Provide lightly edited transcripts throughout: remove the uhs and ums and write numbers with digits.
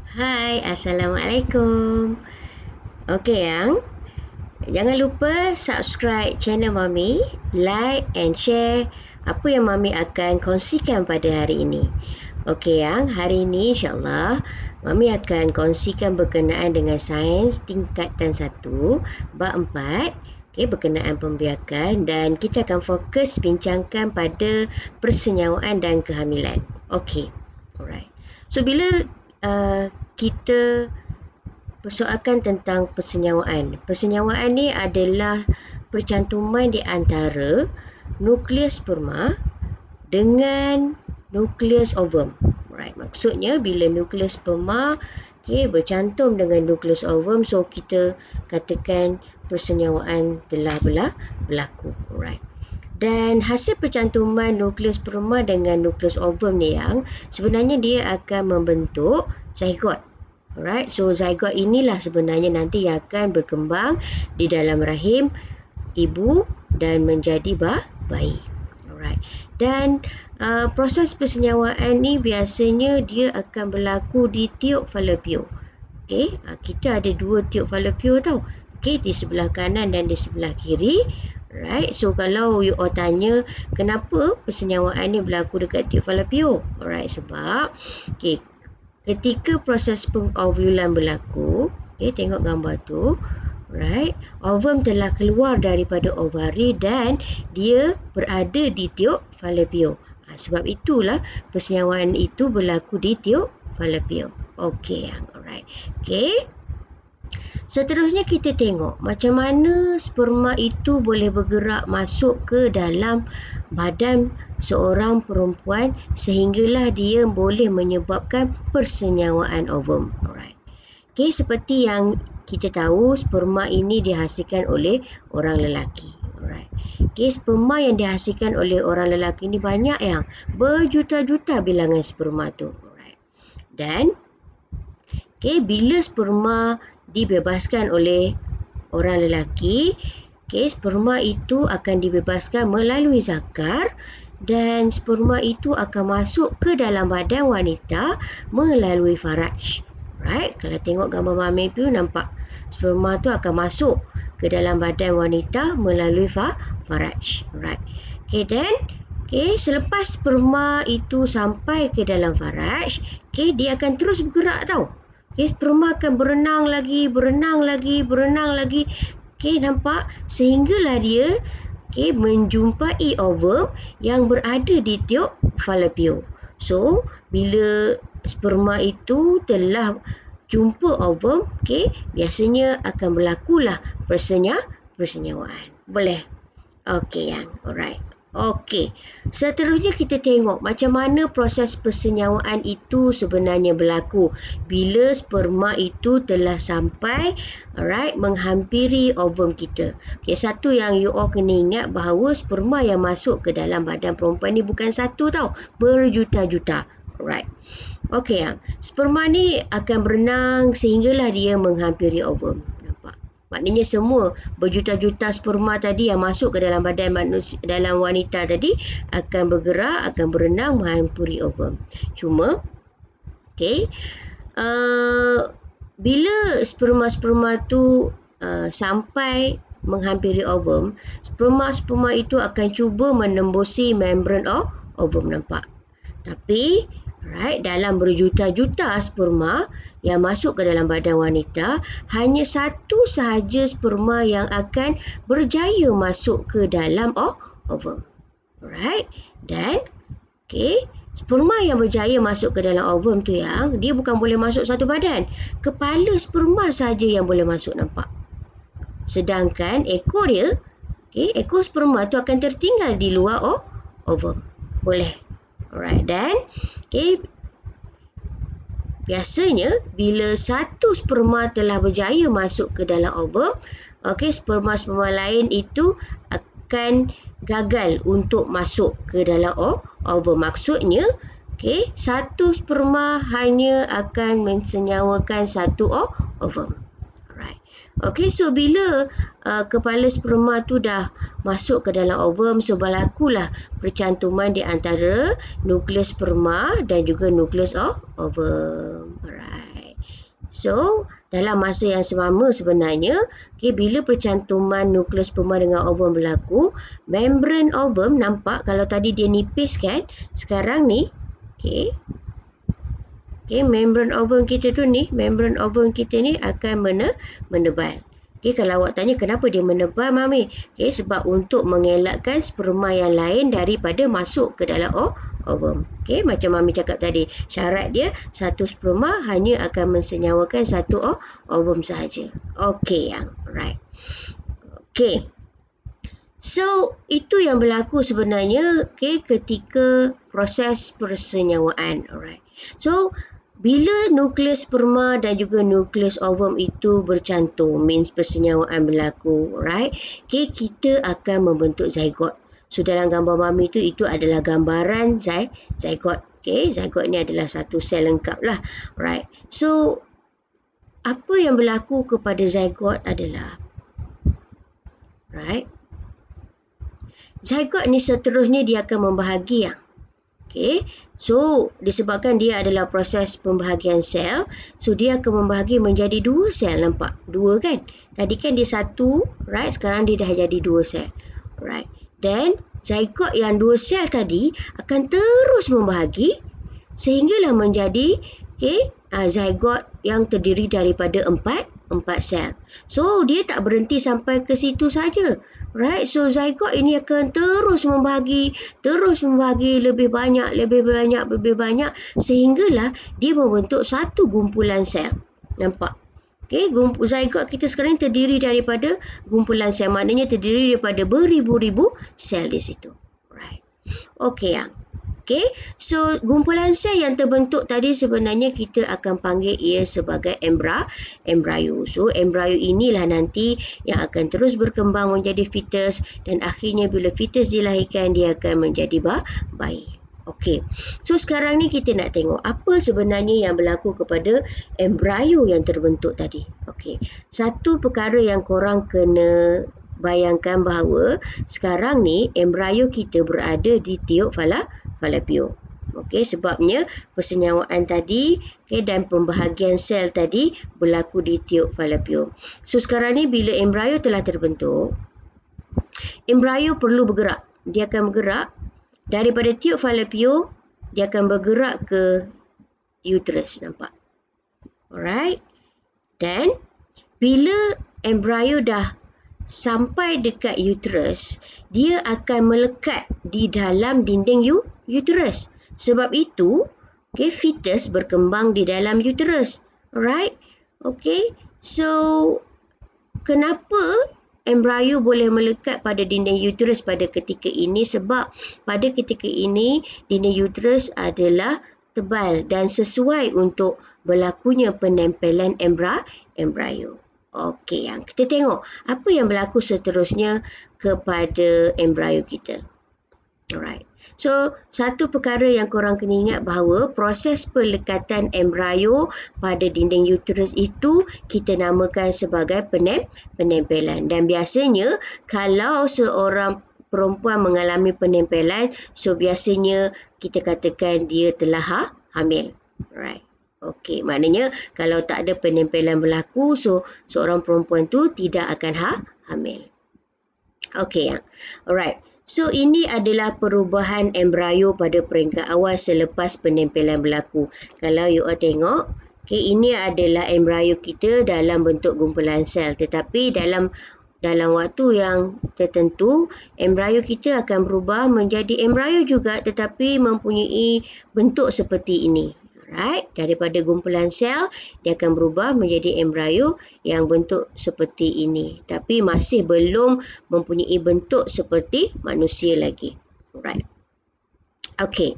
Hai, Assalamualaikum. Okey yang, jangan lupa subscribe channel Mami, like and share apa yang Mami akan kongsikan pada hari ini. Okey yang, hari ini insyaAllah Mami akan kongsikan berkenaan dengan sains tingkatan 1, bab 4, berkenaan pembiakan, dan kita akan fokus bincangkan pada persenyawaan dan kehamilan. Okey, alright. So bila kita persoalkan tentang persenyawaan. Persenyawaan ni adalah percantuman di antara nukleus sperma dengan nukleus ovum. Right. Maksudnya bila nukleus sperma bercantum dengan nukleus ovum, so kita katakan persenyawaan telah berlaku. Right. Dan hasil percantuman nukleus sperma dengan nukleus ovum ni yang sebenarnya dia akan membentuk zygote. Alright, so zygote inilah sebenarnya nanti yang akan berkembang di dalam rahim ibu dan menjadi bayi. Alright. Dan proses persenyawaan ni biasanya dia akan berlaku di tiub falopio. Kita ada dua tiub falopio tau. Di sebelah kanan dan di sebelah kiri. Right, so kalau you all tanya kenapa persenyawaan ni berlaku dekat tiub falopio? Alright, sebab ketika proses pengovulan berlaku, tengok gambar tu, right, ovum telah keluar daripada ovari dan dia berada di tiub falopio. Sebab itulah persenyawaan itu berlaku di tiub falopio. Okey, alright. Seterusnya kita tengok macam mana sperma itu boleh bergerak masuk ke dalam badan seorang perempuan sehinggalah dia boleh menyebabkan persenyawaan ovum. Alright. Seperti yang kita tahu, sperma ini dihasilkan oleh orang lelaki. Alright. Sperma yang dihasilkan oleh orang lelaki ini banyak yang berjuta-juta bilangan sperma tu. Alright. Dan bila sperma dibebaskan oleh orang lelaki, sperma itu akan dibebaskan melalui zakar dan sperma itu akan masuk ke dalam badan wanita melalui faraj. Right? Kalau tengok gambar Mami tu nampak sperma tu akan masuk ke dalam badan wanita melalui faraj. Right? Dan selepas sperma itu sampai ke dalam faraj, dia akan terus bergerak tau. Sperma akan berenang lagi. Nampak? Sehinggalah dia menjumpai ovum yang berada di tiub falopio. So, bila sperma itu telah jumpa ovum, biasanya akan berlakulah persenyawaan. Boleh? Okey yang, alright. Okey, seterusnya kita tengok macam mana proses persenyawaan itu sebenarnya berlaku bila sperma itu telah sampai menghampiri ovum kita. Satu yang you all kena ingat bahawa sperma yang masuk ke dalam badan perempuan ni bukan satu tau, berjuta-juta. Alright. Okey yang, sperma ni akan berenang sehinggalah dia menghampiri ovum. Maknanya semua berjuta-juta sperma tadi yang masuk ke dalam badan manusia, dalam wanita tadi akan bergerak, akan berenang menghampiri ovum. Cuma, bila sperma-sperma tu sampai menghampiri ovum, sperma-sperma itu akan cuba menembusi membran ovum, nampak. Tapi dalam berjuta-juta sperma yang masuk ke dalam badan wanita, hanya satu sahaja sperma yang akan berjaya masuk ke dalam ovum. Alright. Dan sperma yang berjaya masuk ke dalam ovum tu yang dia bukan boleh masuk satu badan. Kepala sperma saja yang boleh masuk, nampak. Sedangkan ekor dia, ekor sperma tu akan tertinggal di luar ovum. Boleh. Alright, dan biasanya bila satu sperma telah berjaya masuk ke dalam ovum, sperma-sperma lain itu akan gagal untuk masuk ke dalam ovum. Maksudnya, satu sperma hanya akan mensenyawakan satu ovum. So bila kepala sperma tu dah masuk ke dalam ovum, so berlakulah percantuman di antara nukleus sperma dan juga nukleus ovum. Alright. So, dalam masa yang sama sebenarnya, okay, bila percantuman nukleus sperma dengan ovum berlaku, membran ovum nampak kalau tadi dia nipis kan, sekarang ni, okay, membran ovum kita tu ni, membran ovum kita ni akan menebal. Okay, kalau awak tanya kenapa dia menebal, Mami? Okay, sebab untuk mengelakkan sperma yang lain daripada masuk ke dalam ovum. Okay, macam Mami cakap tadi, syarat dia satu sperma hanya akan mensenyawakan satu ovum sahaja. Okay, yang right. Okay. So, itu yang berlaku sebenarnya ketika proses persenyawaan. Alright. So, bila nukleus sperma dan juga nukleus ovum itu bercantum, means persenyawaan berlaku, right? Kita akan membentuk zygote. So, dalam gambar Mami itu adalah gambaran zygote. Zygote ni adalah satu sel lengkap lah. Right. So, apa yang berlaku kepada zygote adalah, right? Zygote ni seterusnya dia akan membahagi yang. Okay, so disebabkan dia adalah proses pembahagian sel, so dia akan membahagi menjadi dua sel, nampak? Dua kan? Tadi kan dia satu, right? Sekarang dia dah jadi dua sel, right? Dan zygote yang dua sel tadi akan terus membahagi sehinggalah menjadi zygote yang terdiri daripada empat sel. So, dia tak berhenti sampai ke situ saja. Right? So, zygote ini akan terus membahagi lebih banyak sehinggalah dia membentuk satu gumpulan sel. Nampak? Okay, zygote kita sekarang terdiri daripada gumpulan sel. Maknanya terdiri daripada beribu-ribu sel di situ. Right. Okay, yang. Okay, so gumpulan sel yang terbentuk tadi sebenarnya kita akan panggil ia sebagai embryo. So, embryo inilah nanti yang akan terus berkembang menjadi fetus dan akhirnya bila fetus dilahirkan, dia akan menjadi bayi. Okey, so sekarang ni kita nak tengok apa sebenarnya yang berlaku kepada embryo yang terbentuk tadi. Okey, satu perkara yang korang kena bayangkan bahawa sekarang ni embryo kita berada di tiuk fallopium. Okey, sebabnya persenyawaan tadi dan pembahagian sel tadi berlaku di tiuk fallopium. So sekarang ni bila embryo telah terbentuk, embryo perlu bergerak. Dia akan bergerak daripada tiuk fallopium, dia akan bergerak ke uterus, nampak? Alright. Dan bila embryo dah sampai dekat uterus, dia akan melekat di dalam dinding uterus. Sebab itu, fetus berkembang di dalam uterus. Alright? Okay, so kenapa embryo boleh melekat pada dinding uterus pada ketika ini? Sebab pada ketika ini, dinding uterus adalah tebal dan sesuai untuk berlakunya penempelan embryo. Okey, yang kita tengok apa yang berlaku seterusnya kepada embryo kita. Alright. So, satu perkara yang korang kena ingat bahawa proses pelekatan embryo pada dinding uterus itu kita namakan sebagai penempelan. Dan biasanya kalau seorang perempuan mengalami penempelan, so biasanya kita katakan dia telah hamil. Alright. Okey, maknanya kalau tak ada penempelan berlaku, so seorang perempuan tu tidak akan hamil. Okey, yang. Alright. So, ini adalah perubahan embryo pada peringkat awal selepas penempelan berlaku. Kalau you all tengok, ini adalah embryo kita dalam bentuk gumpulan sel. Tetapi dalam waktu yang tertentu, embryo kita akan berubah menjadi embryo juga tetapi mempunyai bentuk seperti ini. Right? Daripada gumpulan sel, dia akan berubah menjadi embryo yang bentuk seperti ini. Tapi masih belum mempunyai bentuk seperti manusia lagi. Right? Okay.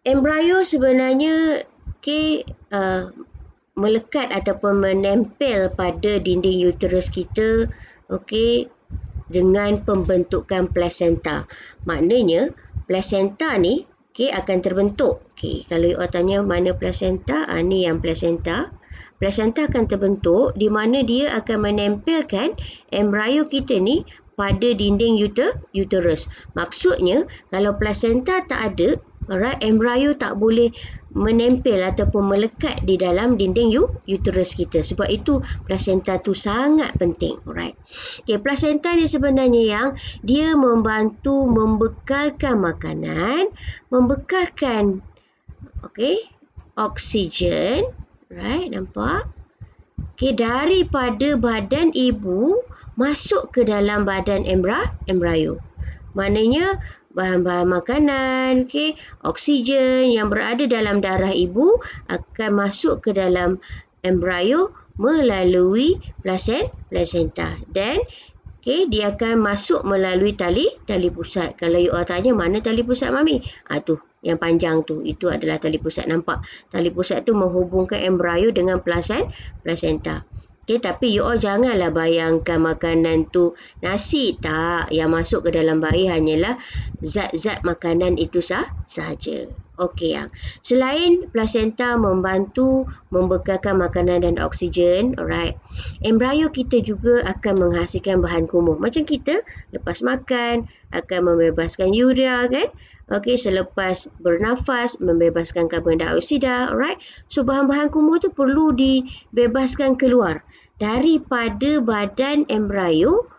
Embryo sebenarnya melekat ataupun menempel pada dinding uterus kita dengan pembentukan plasenta. Maknanya, plasenta ni akan terbentuk. Kalau you all tanya mana plasenta, ni yang plasenta. Plasenta akan terbentuk di mana dia akan menempelkan embryo kita ni pada dinding uterus. Maksudnya, kalau plasenta tak ada, Alright, embrio tak boleh menempel ataupun melekat di dalam dinding uterus kita. Sebab itu plasenta tu sangat penting. Alright. Okay, plasenta ni sebenarnya yang dia membantu membekalkan makanan, membekalkan oksigen, right, nampak? Okay, daripada badan ibu masuk ke dalam badan embrio. Maknanya bahan-bahan makanan, oksigen yang berada dalam darah ibu akan masuk ke dalam embrio melalui plasenta dan dia akan masuk melalui tali pusat. Kalau you all tanya mana tali pusat mami? Tu yang panjang tu, itu adalah tali pusat. Nampak? Tali pusat tu menghubungkan embrio dengan plasenta. Tapi you all janganlah bayangkan makanan tu nasi. Tak. Yang masuk ke dalam bayi hanyalah zat-zat makanan itu sahaja. Okey, yang selain plasenta membantu membekalkan makanan dan oksigen, alright, embrio kita juga akan menghasilkan bahan kumuh. Macam kita lepas makan akan membebaskan urea, kan? Okey, selepas bernafas membebaskan karbon dioksida, alright. So bahan-bahan kumuh tu perlu dibebaskan keluar daripada badan embrio,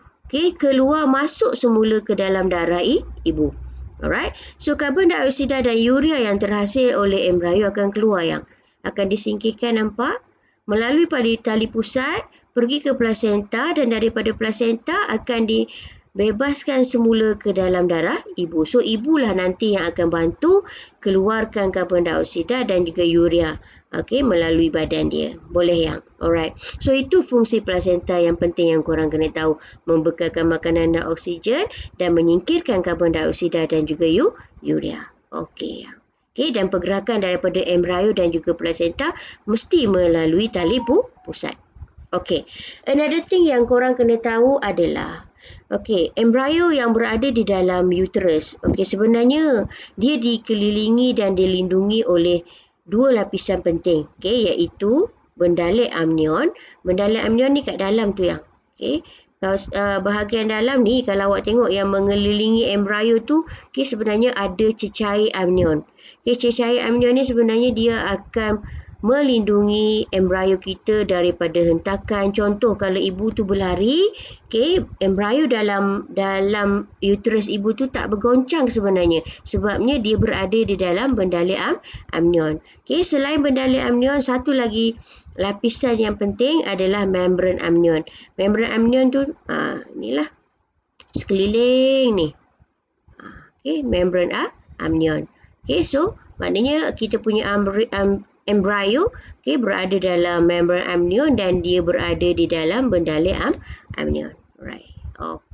keluar masuk semula ke dalam darah ibu. Alright. So karbon dioksida dan urea yang terhasil oleh embrio akan keluar, yang akan disingkirkan, nampak? Melalui tali pusat pergi ke plasenta dan daripada plasenta akan dibebaskan semula ke dalam darah ibu. So ibulah nanti yang akan bantu keluarkan karbon dioksida dan juga urea. Melalui badan dia. Boleh yang? Alright. So itu fungsi plasenta yang penting yang korang kena tahu. Membekalkan makanan dan oksigen dan menyingkirkan karbon dioksida dan juga urea. Okey. Dan pergerakan daripada embrio dan juga plasenta mesti melalui tali pusat. Okey. Another thing yang korang kena tahu adalah embrio yang berada di dalam uterus. Sebenarnya dia dikelilingi dan dilindungi oleh dua lapisan penting, iaitu bendalek amnion. Bendalek amnion ni kat dalam tu yang. Bahagian dalam ni kalau awak tengok yang mengelilingi embrio tu, sebenarnya ada cecair amnion. Cecair amnion ni sebenarnya dia akan melindungi embrio kita daripada hentakan. Contoh kalau ibu tu berlari, embrio dalam uterus ibu tu tak bergoncang sebenarnya. Sebabnya dia berada di dalam bendalek amnion. Selain bendalek amnion, satu lagi lapisan yang penting adalah membran amnion. Membran amnion tu inilah sekeliling ni. Membran amnion. So maknanya kita punya embrio berada dalam membran amnion dan dia berada di dalam bendalek amnion. Right.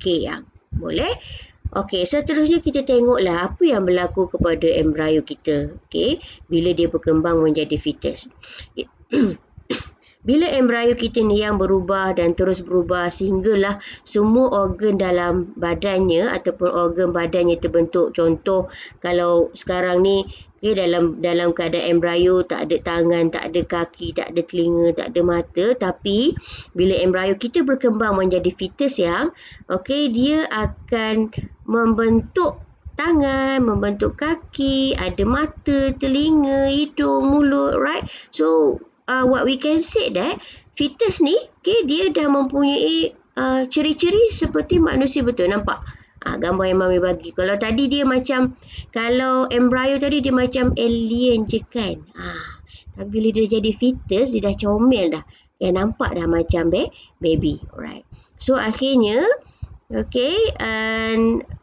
Yang boleh. Seterusnya kita tengoklah apa yang berlaku kepada embrio kita. Bila dia berkembang menjadi fetus. Bila embrio kita ni yang berubah dan terus berubah sehinggalah semua organ dalam badannya ataupun organ badannya terbentuk. Contoh kalau sekarang ni dalam keadaan embrio tak ada tangan, tak ada kaki, tak ada telinga, tak ada mata, tapi bila embrio kita berkembang menjadi fetus yang dia akan membentuk tangan, membentuk kaki, ada mata, telinga, hidung, mulut, right? So what we can say that fetus ni dia dah mempunyai ciri-ciri seperti manusia betul. Nampak? Gambar yang mami bagi. Kalau tadi dia macam, kalau embrio tadi dia macam alien je kan. Tapi bila dia jadi fetus, dia dah comel dah. Nampak dah macam baby. Alright. So akhirnya,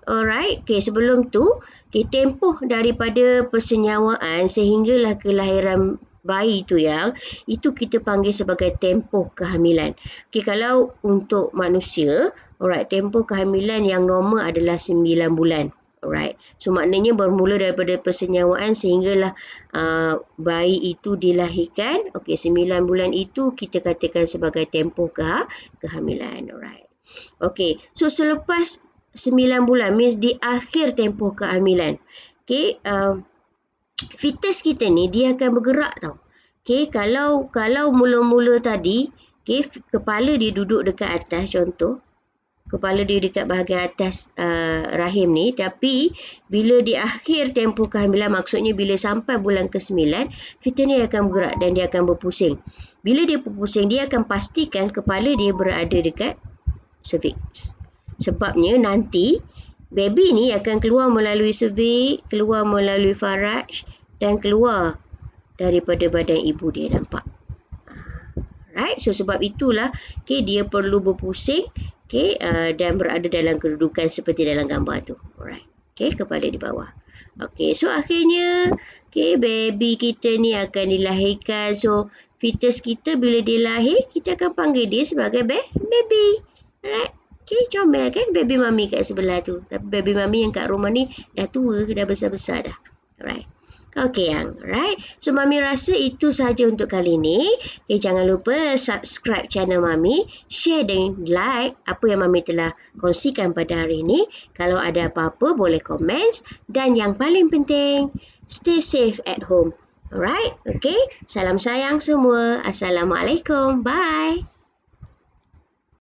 alright. Sebelum tu, tempoh daripada persenyawaan sehinggalah kelahiran bayi tu yang itu kita panggil sebagai tempoh kehamilan. Kalau untuk manusia, alright, tempoh kehamilan yang normal adalah 9 bulan. Alright. So maknanya bermula daripada persenyawaan sehinggalah bayi itu dilahirkan. 9 bulan itu kita katakan sebagai tempoh kehamilan. Alright. So selepas 9 bulan means di akhir tempoh kehamilan. Fetus kita ni dia akan bergerak tau. Kalau mula-mula tadi, kepala dia duduk dekat atas contoh. kepala dia dekat bahagian atas rahim ni, tapi bila di akhir tempoh kehamilan, maksudnya bila sampai bulan ke-9, fetus ni akan bergerak dan dia akan berpusing. Bila dia berpusing, dia akan pastikan kepala dia berada dekat cervix. Sebabnya nanti baby ni akan keluar melalui cervix, keluar melalui faraj dan keluar daripada badan ibu dia, nampak. Right? So sebab itulah dia perlu berpusing dan berada dalam kedudukan seperti dalam gambar tu. Alright. Kepala di bawah. So akhirnya baby kita ni akan dilahirkan. So fetus kita bila dia lahir, kita akan panggil dia sebagai baby. Alright. Comel kan baby mami kat sebelah tu. Tapi baby mami yang kat rumah ni dah tua, dah besar-besar dah. Alright. Yang right. So Mami rasa itu sahaja untuk kali ni. Jangan lupa subscribe channel Mami, share dan like apa yang Mami telah kongsikan pada hari ini. Kalau ada apa-apa boleh komen, dan yang paling penting, stay safe at home. Alright. Salam sayang semua. Assalamualaikum. Bye.